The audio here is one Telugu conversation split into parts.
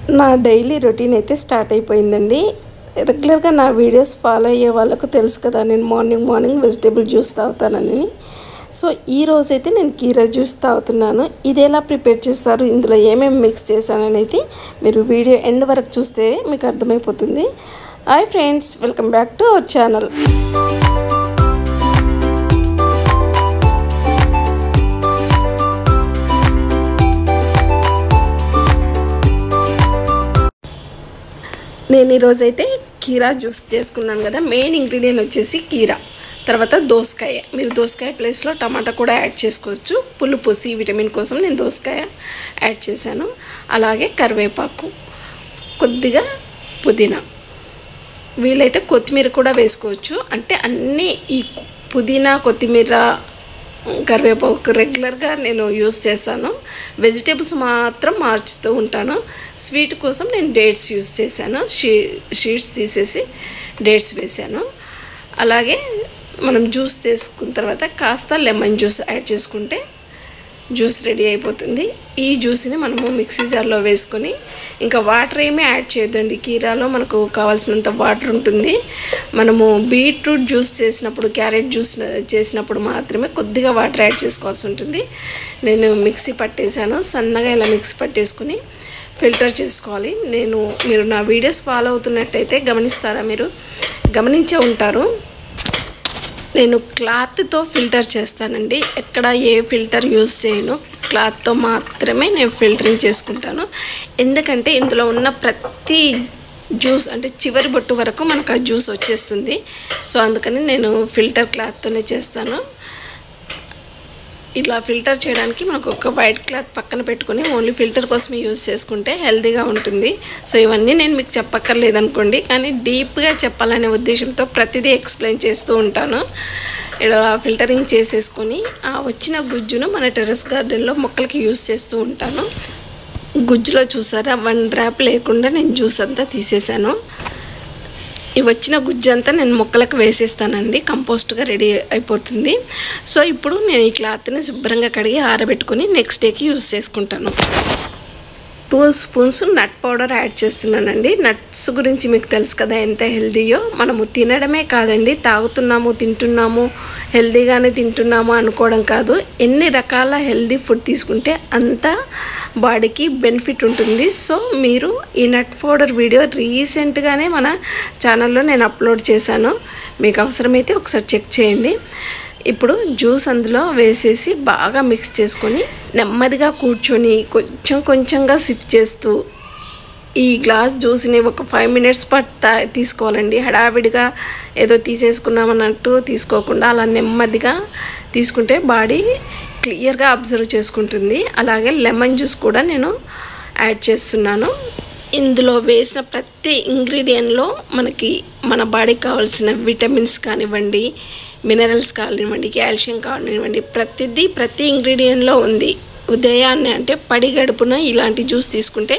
నా డైలీ రొటీన్ అయితే స్టార్ట్ అయిపోయిందండి. రెగ్యులర్గా నా వీడియోస్ ఫాలో అయ్యే వాళ్ళకు తెలుసు కదా, నేను మార్నింగ్ వెజిటేబుల్ జ్యూస్ తాగుతానని. సో ఈ రోజైతే నేను కీరా జ్యూస్ తాగుతున్నాను. ఇది ఎలా ప్రిపేర్ చేస్తారు, ఇందులో ఏమేమి మిక్స్ చేశానని అయితే మీరు వీడియో ఎండ్ వరకు చూస్తే మీకు అర్థమైపోతుంది. Hi friends, welcome back to our channel. నేను ఈరోజైతే కీరా జ్యూస్ చేసుకున్నాను కదా. మెయిన్ ఇంగ్రీడియంట్ వచ్చేసి కీరా, తర్వాత దోసకాయ. మీరు దోసకాయ ప్లేస్లో టమాటా కూడా యాడ్ చేసుకోవచ్చు. పులుపు సి విటమిన్ కోసం నేను దోసకాయ యాడ్ చేశాను. అలాగే కరివేపాకు, కొద్దిగా పుదీనా, వీలైతే కొత్తిమీర కూడా వేసుకోవచ్చు. అంటే అన్నీ ఈ పుదీనా, కొత్తిమీర, కరివేపాకు రెగ్యులర్గా నేను యూస్ చేస్తాను. వెజిటేబుల్స్ మాత్రం మార్చుతూ ఉంటాను. స్వీట్ కోసం నేను డేట్స్ యూస్ చేశాను. షీడ్స్ తీసేసి డేట్స్ వేసాను. అలాగే మనం జ్యూస్ చేసుకున్న తర్వాత కాస్త లెమన్ జ్యూస్ యాడ్ చేసుకుంటే జ్యూస్ రెడీ అయిపోతుంది. ఈ జ్యూస్ని మనము మిక్సీ జార్లో వేసుకొని, ఇంకా వాటర్ ఏమీ యాడ్ చేయొద్దండి. కీరాలో మనకు కావాల్సినంత వాటర్ ఉంటుంది. మనము బీట్రూట్ జ్యూస్ చేసినప్పుడు, క్యారెట్ జ్యూస్ చేసినప్పుడు మాత్రమే కొద్దిగా వాటర్ యాడ్ చేసుకోవాల్సి ఉంటుంది. నేను మిక్సీ పట్టేశాను. సన్నగా ఇలా మిక్సీ పట్టేసుకుని ఫిల్టర్ చేసుకోవాలి. మీరు నా వీడియోస్ ఫాలో అవుతున్నట్టయితే మీరు గమనించే ఉంటారు. నేను క్లాత్తో ఫిల్టర్ చేస్తానండి. ఎక్కడ ఏ ఫిల్టర్ యూజ్ చేయను, క్లాత్తో మాత్రమే నేను ఫిల్టరింగ్ చేసుకుంటాను. ఎందుకంటే ఇందులో ఉన్న ప్రతి జ్యూస్ అంటే చివరి బొట్టు వరకు మనకు ఆ జ్యూస్ వచ్చేస్తుంది. సో అందుకని నేను ఫిల్టర్ క్లాత్తోనే చేస్తాను. ఇలా ఫిల్టర్ చేయడానికి మనకు ఒక వైట్ క్లాత్ పక్కన పెట్టుకొని ఓన్లీ ఫిల్టర్ కోసమే యూజ్ చేసుకుంటే హెల్తీగా ఉంటుంది. సో ఇవన్నీ నేను మీకు చెప్పక్కర్లేదనుకోండి, కానీ డీప్గా చెప్పాలనే ఉద్దేశంతో ప్రతిదీ ఎక్స్ప్లెయిన్ చేస్తూ ఉంటాను. ఇలా ఫిల్టరింగ్ చేసేసుకొని ఆ వచ్చిన గుజ్జును మన టెర్రస్ గార్డెన్లో మొక్కలకి యూజ్ చేస్తూ ఉంటాను. గుజ్జులో చూసారా, 1 డ్రాప్ లేకుండా నేను జ్యూస్ అంతా తీసేసాను. ఈ వచ్చిన గుజ్జు అంతా నేను మొక్కలకు వేసేస్తానండి. కంపోస్ట్గా రెడీ అయిపోతుంది. సో ఇప్పుడు నేను ఈ క్లాత్ని శుభ్రంగా కడిగి ఆరబెట్టుకొని నెక్స్ట్ డేకి యూజ్ చేసుకుంటాను. 2 స్పూన్స్ నట్ పౌడర్ యాడ్ చేస్తున్నానండి. నట్స్ గురించి మీకు తెలుసు కదా ఎంత హెల్తీయో. మనము తినడమే కాదండి, తాగుతున్నాము, తింటున్నాము, హెల్తీగానే తింటున్నాము అనుకోవడం కాదు. ఎన్ని రకాల హెల్తీ ఫుడ్ తీసుకుంటే అంత బాడీకి బెనిఫిట్ ఉంటుంది. సో మీరు ఈ నట్ పౌడర్ వీడియో రీసెంట్గానే మన ఛానల్లో నేను అప్లోడ్ చేశాను. మీకు అవసరమైతే ఒకసారి చెక్ చేయండి. ఇప్పుడు జ్యూస్ అందులో వేసేసి బాగా మిక్స్ చేసుకొని నెమ్మదిగా కూర్చొని కొంచెంగా సిప్ చేస్తూ ఈ గ్లాస్ జ్యూస్ని ఒక 5 మినిట్స్ తీసుకోవాలండి. హడావిడిగా ఏదో తీసేసుకున్నామన్నట్టు తీసుకోకుండా అలా నెమ్మదిగా తీసుకుంటే బాడీ క్లియర్గా అబ్జర్వ్ చేసుకుంటుంది. అలాగే లెమన్ జ్యూస్ కూడా నేను యాడ్ చేస్తున్నాను. ఇందులో వేసిన ప్రతి ఇంగ్రీడియంట్లో మన బాడీకి కావాల్సిన విటమిన్స్ కానివ్వండి, మినరల్స్ కానివ్వండి, కాల్షియం కానివ్వండి, ప్రతి ఇంగ్రీడియంట్లో ఉంది. ఉదయాన్నే అంటే పడి గడుపున ఇలాంటి జ్యూస్ తీసుకుంటే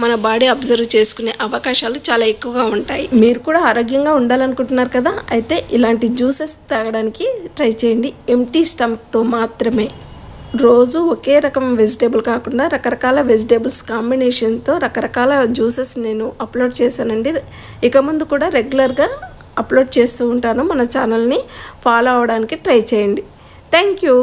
మన బాడీ అబ్జర్వ్ చేసుకునే అవకాశాలు చాలా ఎక్కువగా ఉంటాయి. మీరు కూడా ఆరోగ్యంగా ఉండాలనుకుంటున్నారు కదా, అయితే ఇలాంటి జ్యూసెస్ తాగడానికి ట్రై చేయండి. ఎంప్టీ స్టమక్తో మాత్రమే. రోజు ఒకే రకం వెజిటేబుల్ కాకుండా రకరకాల వెజిటేబుల్స్ కాంబినేషన్తో రకరకాల జ్యూసెస్ నేను అప్లోడ్ చేశానండి. ఇక ముందు కూడా రెగ్యులర్గా అప్లోడ్ చేస్తూ ఉంటాను. మన ఛానల్ని ఫాలో అవడానికి ట్రై చేయండి. Thank you.